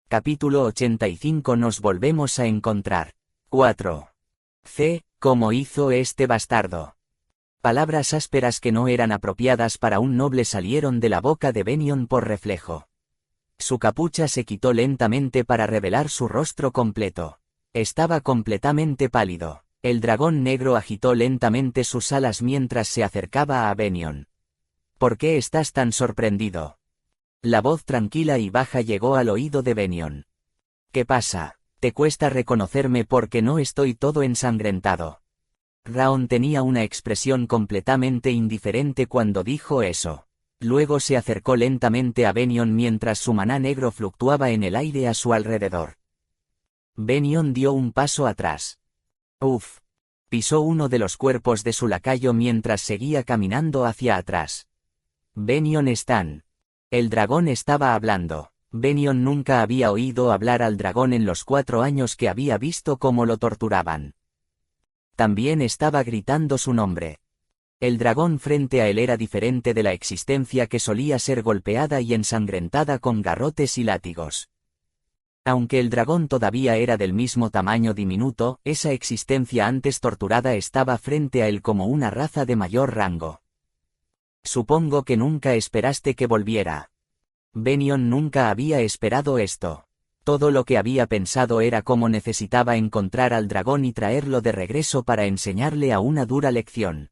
Capítulo 85. Nos volvemos a encontrar. 4. ¿Cómo hizo este bastardo? Palabras ásperas que no eran apropiadas para un noble salieron de la boca de Benion por reflejo. Su capucha se quitó lentamente para revelar su rostro completo. Estaba completamente pálido. El dragón negro agitó lentamente sus alas mientras se acercaba a Benion. ¿Por qué estás tan sorprendido? La voz tranquila y baja llegó al oído de Benion. ¿Qué pasa? ¿Te cuesta reconocerme porque no estoy todo ensangrentado? Raon tenía una expresión completamente indiferente cuando dijo eso. Luego se acercó lentamente a Benion mientras su maná negro fluctuaba en el aire a su alrededor. Benion dio un paso atrás. Uf. Pisó uno de los cuerpos de su lacayo mientras seguía caminando hacia atrás. Benion Stan. El dragón estaba hablando. Benion nunca había oído hablar al dragón en los 4 años que había visto cómo lo torturaban. También estaba gritando su nombre. El dragón frente a él era diferente de la existencia que solía ser golpeada y ensangrentada con garrotes y látigos. Aunque el dragón todavía era del mismo tamaño diminuto, esa existencia antes torturada estaba frente a él como una raza de mayor rango. Supongo que nunca esperaste que volviera. Benion nunca había esperado esto. Todo lo que había pensado era cómo necesitaba encontrar al dragón y traerlo de regreso para enseñarle a una dura lección.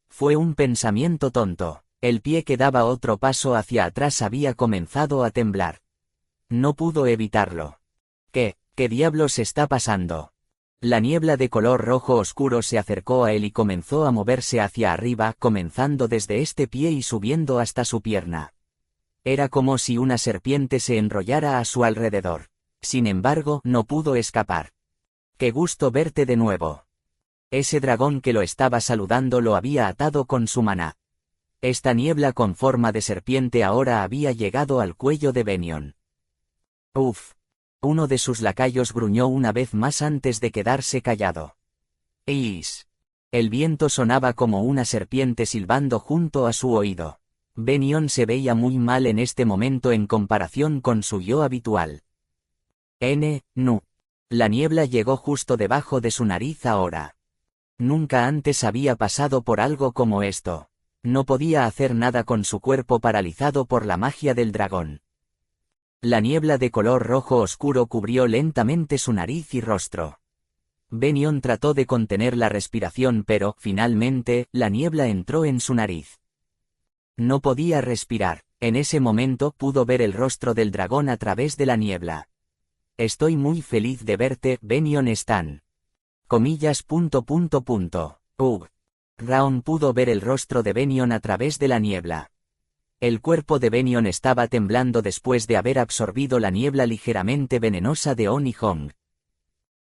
Fue un pensamiento tonto. El pie que daba otro paso hacia atrás había comenzado a temblar. No pudo evitarlo. ¿Qué diablos está pasando? La niebla de color rojo oscuro se acercó a él y comenzó a moverse hacia arriba, comenzando desde este pie y subiendo hasta su pierna. Era como si una serpiente se enrollara a su alrededor. Sin embargo, no pudo escapar. ¡Qué gusto verte de nuevo! Ese dragón que lo estaba saludando lo había atado con su maná. Esta niebla con forma de serpiente ahora había llegado al cuello de Benion. Uf. Uno de sus lacayos gruñó una vez más antes de quedarse callado. ¡Is! El viento sonaba como una serpiente silbando junto a su oído. Benion se veía muy mal en este momento en comparación con su yo habitual. Nu. La niebla llegó justo debajo de su nariz ahora. Nunca antes había pasado por algo como esto. No podía hacer nada con su cuerpo paralizado por la magia del dragón. La niebla de color rojo oscuro cubrió lentamente su nariz y rostro. Benion trató de contener la respiración pero, finalmente, la niebla entró en su nariz. No podía respirar. En ese momento pudo ver el rostro del dragón a través de la niebla. Estoy muy feliz de verte, Benion Stan. Raon pudo ver el rostro de Benion a través de la niebla. El cuerpo de Benion estaba temblando después de haber absorbido la niebla ligeramente venenosa de Oni Hong.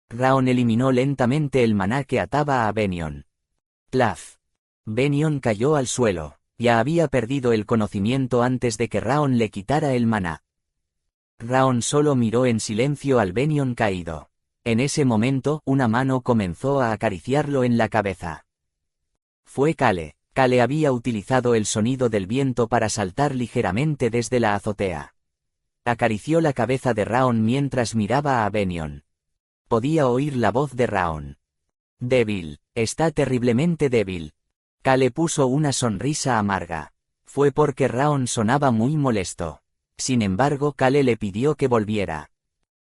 Raon eliminó lentamente el maná que ataba a Benion. Plaf. Benion cayó al suelo. Ya había perdido el conocimiento antes de que Raon le quitara el maná. Raon solo miró en silencio al Benion caído. En ese momento, una mano comenzó a acariciarlo en la cabeza. Fue Kale. Kale había utilizado el sonido del viento para saltar ligeramente desde la azotea. Acarició la cabeza de Raon mientras miraba a Benion. Podía oír la voz de Raon. Débil. Está terriblemente débil. Kale puso una sonrisa amarga. Fue porque Raon sonaba muy molesto. Sin embargo, Kale le pidió que volviera.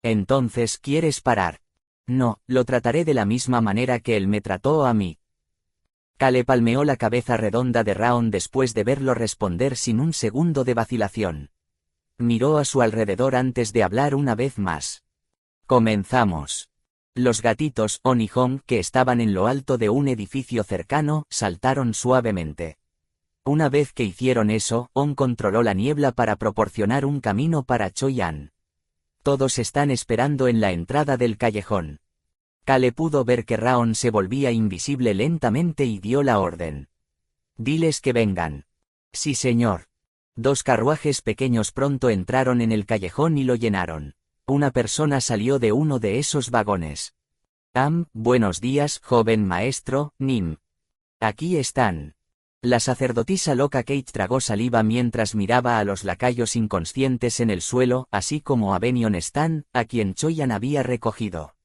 Entonces, ¿quieres parar? No, lo trataré de la misma manera que él me trató a mí. Kale palmeó la cabeza redonda de Raon después de verlo responder sin un segundo de vacilación. Miró a su alrededor antes de hablar una vez más. Comenzamos. Los gatitos Oni Hong que estaban en lo alto de un edificio cercano, saltaron suavemente. Una vez que hicieron eso, On controló la niebla para proporcionar un camino para Choyan. Todos están esperando en la entrada del callejón. Kale pudo ver que Raon se volvía invisible lentamente y dio la orden. Diles que vengan. Sí, señor. 2 carruajes pequeños pronto entraron en el callejón y lo llenaron. Una persona salió de uno de esos vagones. Buenos días, joven maestro, Nim. Aquí están. La sacerdotisa loca Kate tragó saliva mientras miraba a los lacayos inconscientes en el suelo, así como a Benyon Stan, a quien Choyan había recogido.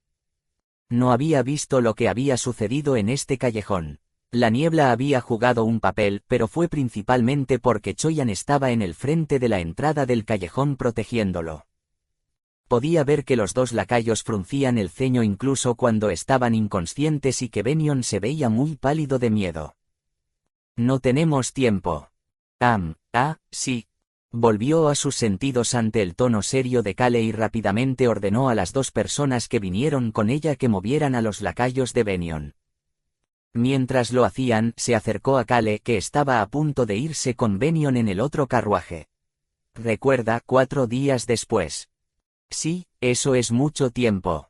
No había visto lo que había sucedido en este callejón. La niebla había jugado un papel, pero fue principalmente porque Choyan estaba en el frente de la entrada del callejón protegiéndolo. Podía ver que los dos lacayos fruncían el ceño incluso cuando estaban inconscientes y que Benyon se veía muy pálido de miedo. No tenemos tiempo. Sí. Volvió a sus sentidos ante el tono serio de Cale y rápidamente ordenó a las dos personas que vinieron con ella que movieran a los lacayos de Benyon. Mientras lo hacían, se acercó a Cale, que estaba a punto de irse con Benyon en el otro carruaje. Recuerda, 4 días después. Sí, eso es mucho tiempo.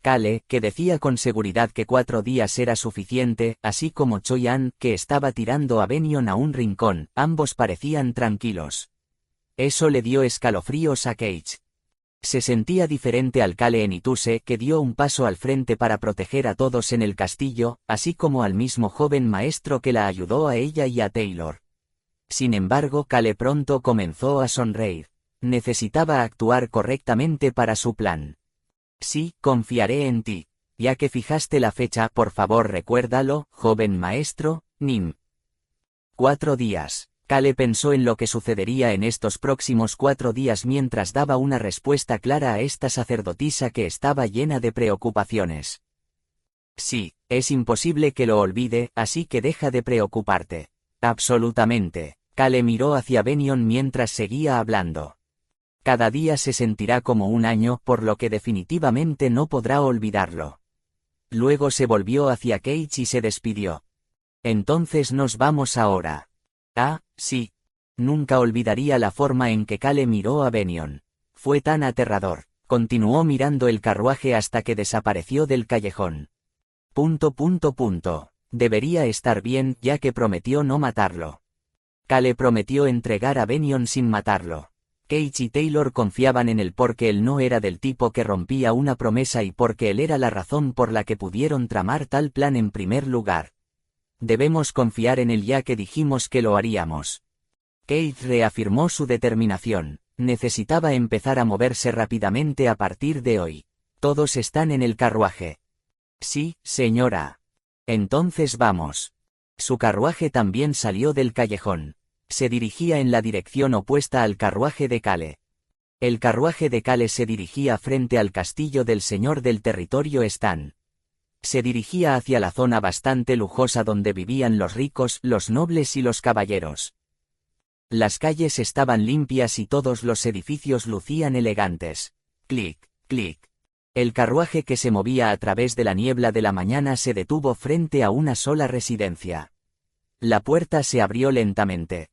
Cale, que decía con seguridad que 4 días era suficiente, así como Choyan, que estaba tirando a Benyon a un rincón, ambos parecían tranquilos. Eso le dio escalofríos a Cage. Se sentía diferente al Cale en Ituse, que dio un paso al frente para proteger a todos en el castillo, así como al mismo joven maestro que la ayudó a ella y a Taylor. Sin embargo, Cale pronto comenzó a sonreír. Necesitaba actuar correctamente para su plan. Sí, confiaré en ti. Ya que fijaste la fecha, por favor recuérdalo, joven maestro, Nim. 4 días. Cale pensó en lo que sucedería en estos próximos 4 días mientras daba una respuesta clara a esta sacerdotisa que estaba llena de preocupaciones. Sí, es imposible que lo olvide, así que deja de preocuparte. Absolutamente. Cale miró hacia Benyon mientras seguía hablando. Cada día se sentirá como un año, por lo que definitivamente no podrá olvidarlo. Luego se volvió hacia Cage y se despidió. Entonces nos vamos ahora. Sí. Nunca olvidaría la forma en que Cale miró a Benyon. Fue tan aterrador. Continuó mirando el carruaje hasta que desapareció del callejón. Debería estar bien, ya que prometió no matarlo. Cale prometió entregar a Benyon sin matarlo. Cage y Taylor confiaban en él porque él no era del tipo que rompía una promesa y porque él era la razón por la que pudieron tramar tal plan en primer lugar. Debemos confiar en él ya que dijimos que lo haríamos. Cage reafirmó su determinación. Necesitaba empezar a moverse rápidamente a partir de hoy. Todos están en el carruaje. Sí, señora. Entonces vamos. Su carruaje también salió del callejón. Se dirigía en la dirección opuesta al carruaje de Cale. El carruaje de Cale se dirigía frente al castillo del señor del territorio Stan. Se dirigía hacia la zona bastante lujosa donde vivían los ricos, los nobles y los caballeros. Las calles estaban limpias y todos los edificios lucían elegantes. Clic, clic. El carruaje que se movía a través de la niebla de la mañana se detuvo frente a una sola residencia. La puerta se abrió lentamente.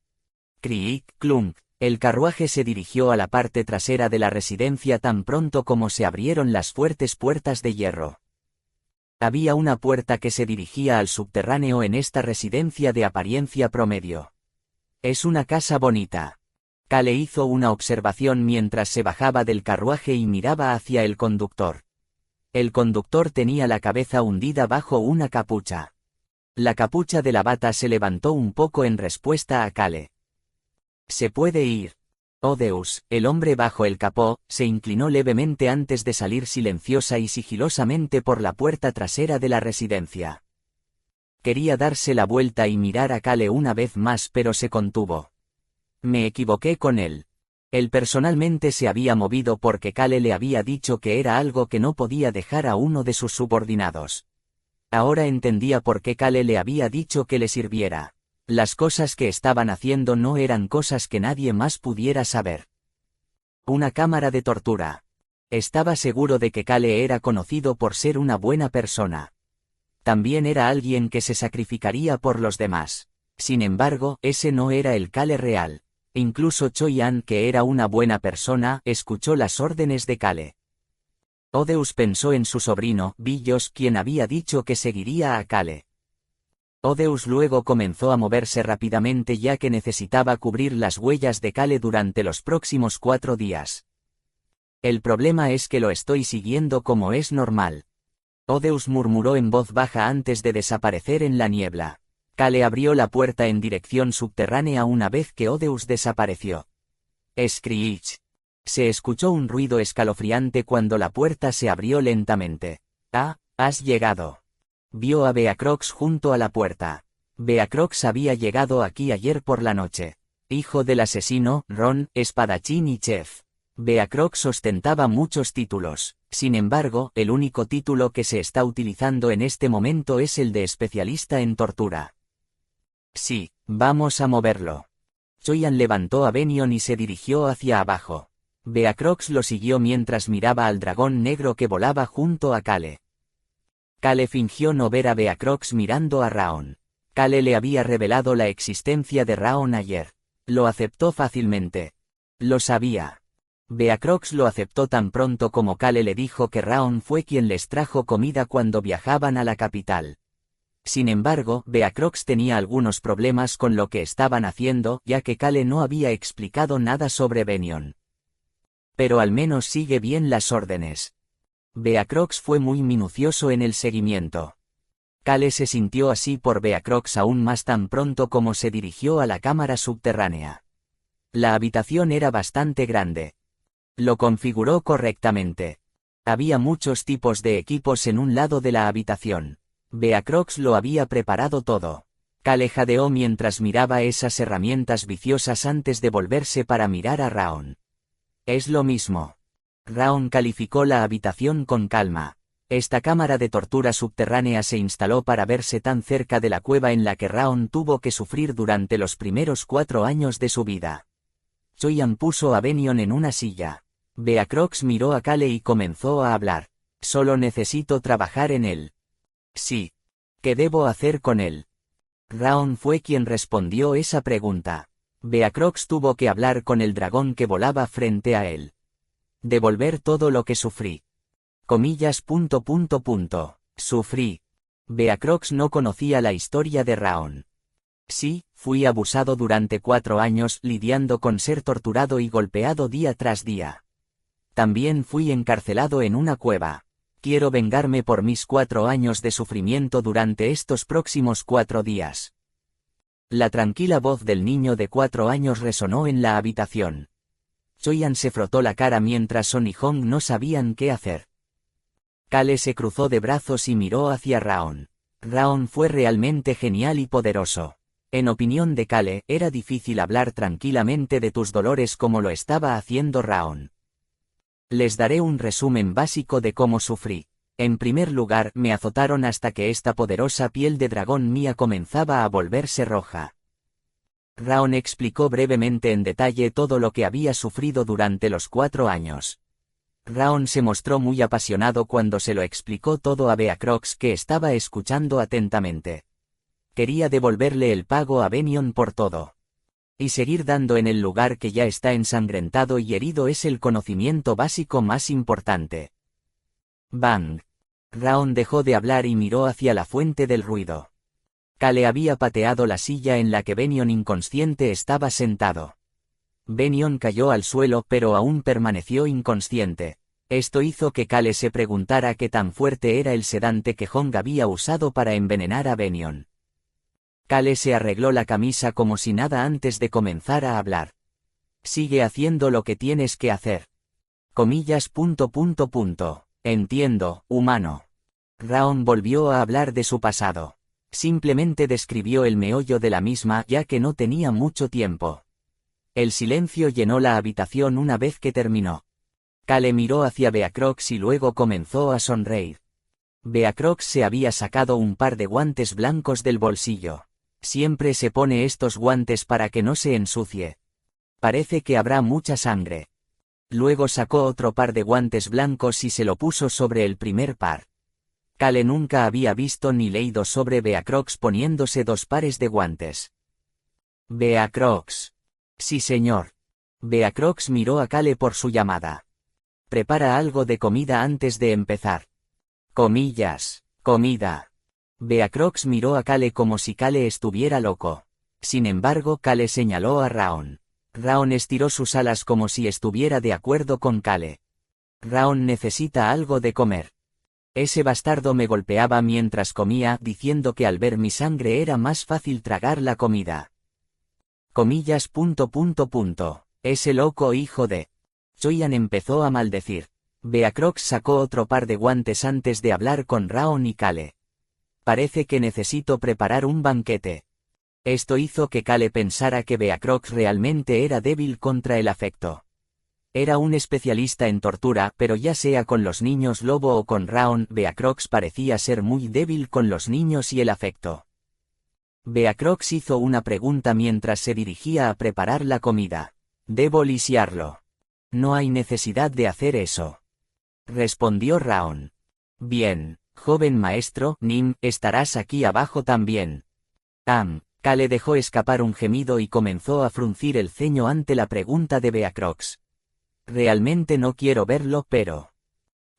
Cric, clunk. El carruaje se dirigió a la parte trasera de la residencia tan pronto como se abrieron las fuertes puertas de hierro. Había una puerta que se dirigía al subterráneo en esta residencia de apariencia promedio. Es una casa bonita. Cale hizo una observación mientras se bajaba del carruaje y miraba hacia el conductor. El conductor tenía la cabeza hundida bajo una capucha. La capucha de la bata se levantó un poco en respuesta a Cale. Se puede ir. Odeus, el hombre bajo el capó, se inclinó levemente antes de salir silenciosa y sigilosamente por la puerta trasera de la residencia. Quería darse la vuelta y mirar a Cale una vez más pero se contuvo. Me equivoqué con él. Él personalmente se había movido porque Cale le había dicho que era algo que no podía dejar a uno de sus subordinados. Ahora entendía por qué Cale le había dicho que le sirviera. Las cosas que estaban haciendo no eran cosas que nadie más pudiera saber. Una cámara de tortura. Estaba seguro de que Cale era conocido por ser una buena persona. También era alguien que se sacrificaría por los demás. Sin embargo, ese no era el Cale real. Incluso Choyan, que era una buena persona, escuchó las órdenes de Cale. Odeus pensó en su sobrino, Billos, quien había dicho que seguiría a Cale. Odeus luego comenzó a moverse rápidamente ya que necesitaba cubrir las huellas de Cale durante los próximos 4 días. El problema es que lo estoy siguiendo como es normal. Odeus murmuró en voz baja antes de desaparecer en la niebla. Kale abrió la puerta en dirección subterránea una vez que Odeus desapareció. Screech. Se escuchó un ruido escalofriante cuando la puerta se abrió lentamente. Ah, has llegado. Vio a Beacrox junto a la puerta. Beacrox había llegado aquí ayer por la noche. Hijo del asesino, Ron, espadachín y chef. Beacrox ostentaba muchos títulos. Sin embargo, el único título que se está utilizando en este momento es el de especialista en tortura. Sí, vamos a moverlo. Choyan levantó a Benion y se dirigió hacia abajo. Beacrox lo siguió mientras miraba al dragón negro que volaba junto a Kale. Kale fingió no ver a Beacrox mirando a Raon. Kale le había revelado la existencia de Raon ayer. Lo aceptó fácilmente. Lo sabía. Beacrox lo aceptó tan pronto como Kale le dijo que Raon fue quien les trajo comida cuando viajaban a la capital. Sin embargo, Beacrox tenía algunos problemas con lo que estaban haciendo, ya que Kale no había explicado nada sobre Benion. Pero al menos sigue bien las órdenes. Beacrox fue muy minucioso en el seguimiento. Kale se sintió así por Beacrox aún más tan pronto como se dirigió a la cámara subterránea. La habitación era bastante grande. Lo configuró correctamente. Había muchos tipos de equipos en un lado de la habitación. Beacrox lo había preparado todo. Kale jadeó mientras miraba esas herramientas viciosas antes de volverse para mirar a Raon. Es lo mismo. Raon calificó la habitación con calma. Esta cámara de tortura subterránea se instaló para verse tan cerca de la cueva en la que Raon tuvo que sufrir durante los primeros 4 años de su vida. Choyan puso a Benion en una silla. Beacrox miró a Kale y comenzó a hablar. Solo necesito trabajar en él. Sí. ¿Qué debo hacer con él? Raon fue quien respondió esa pregunta. Beacrox tuvo que hablar con el dragón que volaba frente a él. Devolver todo lo que sufrí. Comillas. Sufrí. Beacrox no conocía la historia de Raon. Sí, fui abusado durante 4 años lidiando con ser torturado y golpeado día tras día. También fui encarcelado en una cueva. Quiero vengarme por mis 4 años de sufrimiento durante estos próximos 4 días. La tranquila voz del niño de 4 años resonó en la habitación. Choyan se frotó la cara mientras Son y Hong no sabían qué hacer. Kale se cruzó de brazos y miró hacia Raon. Raon fue realmente genial y poderoso. En opinión de Kale, era difícil hablar tranquilamente de tus dolores como lo estaba haciendo Raon. Les daré un resumen básico de cómo sufrí. En primer lugar, me azotaron hasta que esta poderosa piel de dragón mía comenzaba a volverse roja. Raon explicó brevemente en detalle todo lo que había sufrido durante los 4 años. Raon se mostró muy apasionado cuando se lo explicó todo a Beacrox, que estaba escuchando atentamente. Quería devolverle el pago a Benion por todo. Y seguir dando en el lugar que ya está ensangrentado y herido es el conocimiento básico más importante. Bang. Raon dejó de hablar y miró hacia la fuente del ruido. Kale había pateado la silla en la que Benion inconsciente estaba sentado. Benion cayó al suelo pero aún permaneció inconsciente. Esto hizo que Kale se preguntara qué tan fuerte era el sedante que Hong había usado para envenenar a Benion. Kale se arregló la camisa como si nada antes de comenzar a hablar. Sigue haciendo lo que tienes que hacer. Comillas. Entiendo, humano. Raon volvió a hablar de su pasado. Simplemente describió el meollo de la misma ya que no tenía mucho tiempo. El silencio llenó la habitación una vez que terminó. Kale miró hacia Beacrox y luego comenzó a sonreír. Beacrox se había sacado un par de guantes blancos del bolsillo. Siempre se pone estos guantes para que no se ensucie. Parece que habrá mucha sangre. Luego sacó otro par de guantes blancos y se lo puso sobre el primer par. Kale nunca había visto ni leído sobre Beacrox poniéndose 2 pares de guantes. Beacrox. Sí, señor. Beacrox miró a Kale por su llamada. Prepara algo de comida antes de empezar. Comillas. Comida. Beacrox miró a Kale como si Kale estuviera loco. Sin embargo, Kale señaló a Raon. Raon estiró sus alas como si estuviera de acuerdo con Kale. Raon necesita algo de comer. Ese bastardo me golpeaba mientras comía, diciendo que al ver mi sangre era más fácil tragar la comida. Comillas. Ese loco hijo de... Choyan empezó a maldecir. Beacrox sacó otro par de guantes antes de hablar con Raon y Kale. Parece que necesito preparar un banquete. Esto hizo que Kale pensara que Beacrox realmente era débil contra el afecto. Era un especialista en tortura, pero ya sea con los niños lobo o con Raon, Beacrox parecía ser muy débil con los niños y el afecto. Beacrox hizo una pregunta mientras se dirigía a preparar la comida. «Debo lisiarlo». «No hay necesidad de hacer eso», respondió Raon. «Bien, joven maestro, Nim, estarás aquí abajo también». Kale dejó escapar un gemido y comenzó a fruncir el ceño ante la pregunta de Beacrox. Realmente no quiero verlo, pero...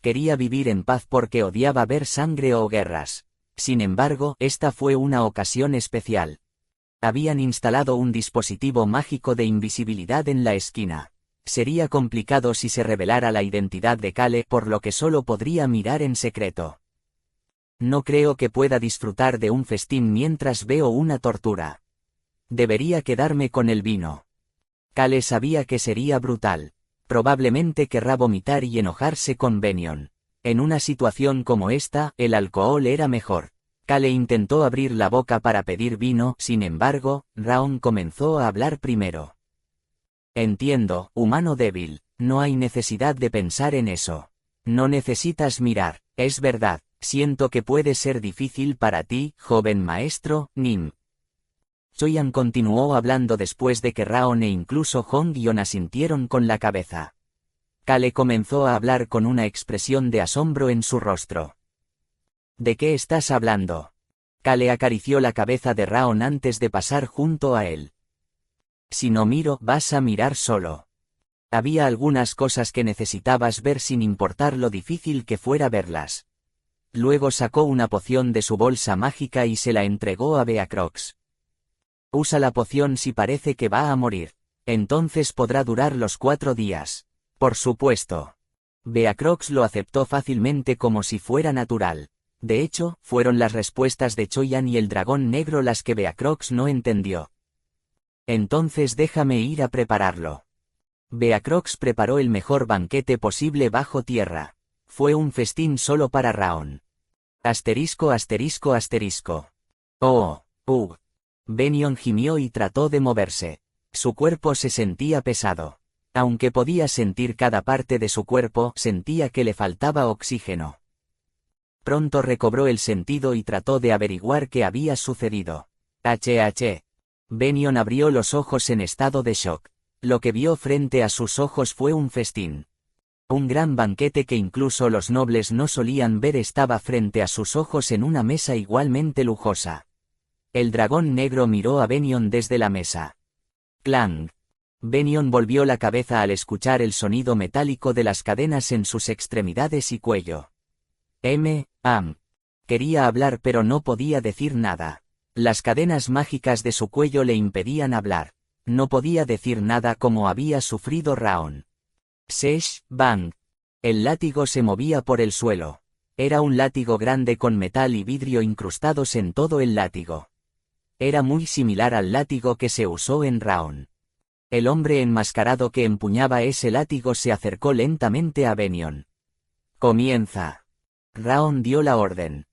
Quería vivir en paz porque odiaba ver sangre o guerras. Sin embargo, esta fue una ocasión especial. Habían instalado un dispositivo mágico de invisibilidad en la esquina. Sería complicado si se revelara la identidad de Kale, por lo que solo podría mirar en secreto. No creo que pueda disfrutar de un festín mientras veo una tortura. Debería quedarme con el vino. Kale sabía que sería brutal. Probablemente querrá vomitar y enojarse con Benion. En una situación como esta, el alcohol era mejor. Kale intentó abrir la boca para pedir vino, sin embargo, Raon comenzó a hablar primero. Entiendo, humano débil, no hay necesidad de pensar en eso. No necesitas mirar, es verdad, siento que puede ser difícil para ti, joven maestro, Nim. Choyan continuó hablando después de que Raon e incluso Hongyon asintieron con la cabeza. Kale comenzó a hablar con una expresión de asombro en su rostro. ¿De qué estás hablando? Kale acarició la cabeza de Raon antes de pasar junto a él. Si no miro, vas a mirar solo. Había algunas cosas que necesitabas ver sin importar lo difícil que fuera verlas. Luego sacó una poción de su bolsa mágica y se la entregó a Beacrox. Usa la poción si parece que va a morir. Entonces podrá durar los 4 días. Por supuesto. Beacrox lo aceptó fácilmente como si fuera natural. De hecho, fueron las respuestas de Choyan y el dragón negro las que Beacrox no entendió. Entonces déjame ir a prepararlo. Beacrox preparó el mejor banquete posible bajo tierra. Fue un festín solo para Raon. ******. Oh, Benion gimió y trató de moverse. Su cuerpo se sentía pesado. Aunque podía sentir cada parte de su cuerpo, sentía que le faltaba oxígeno. Pronto recobró el sentido y trató de averiguar qué había sucedido. Benion abrió los ojos en estado de shock. Lo que vio frente a sus ojos fue un festín. Un gran banquete que incluso los nobles no solían ver estaba frente a sus ojos en una mesa igualmente lujosa. El dragón negro miró a Benion desde la mesa. ¡Clang! Benion volvió la cabeza al escuchar el sonido metálico de las cadenas en sus extremidades y cuello. Quería hablar pero no podía decir nada. Las cadenas mágicas de su cuello le impedían hablar. No podía decir nada como había sufrido Raon. Sesh, bang. El látigo se movía por el suelo. Era un látigo grande con metal y vidrio incrustados en todo el látigo. Era muy similar al látigo que se usó en Raon. El hombre enmascarado que empuñaba ese látigo se acercó lentamente a Benion. Comienza. Raon dio la orden.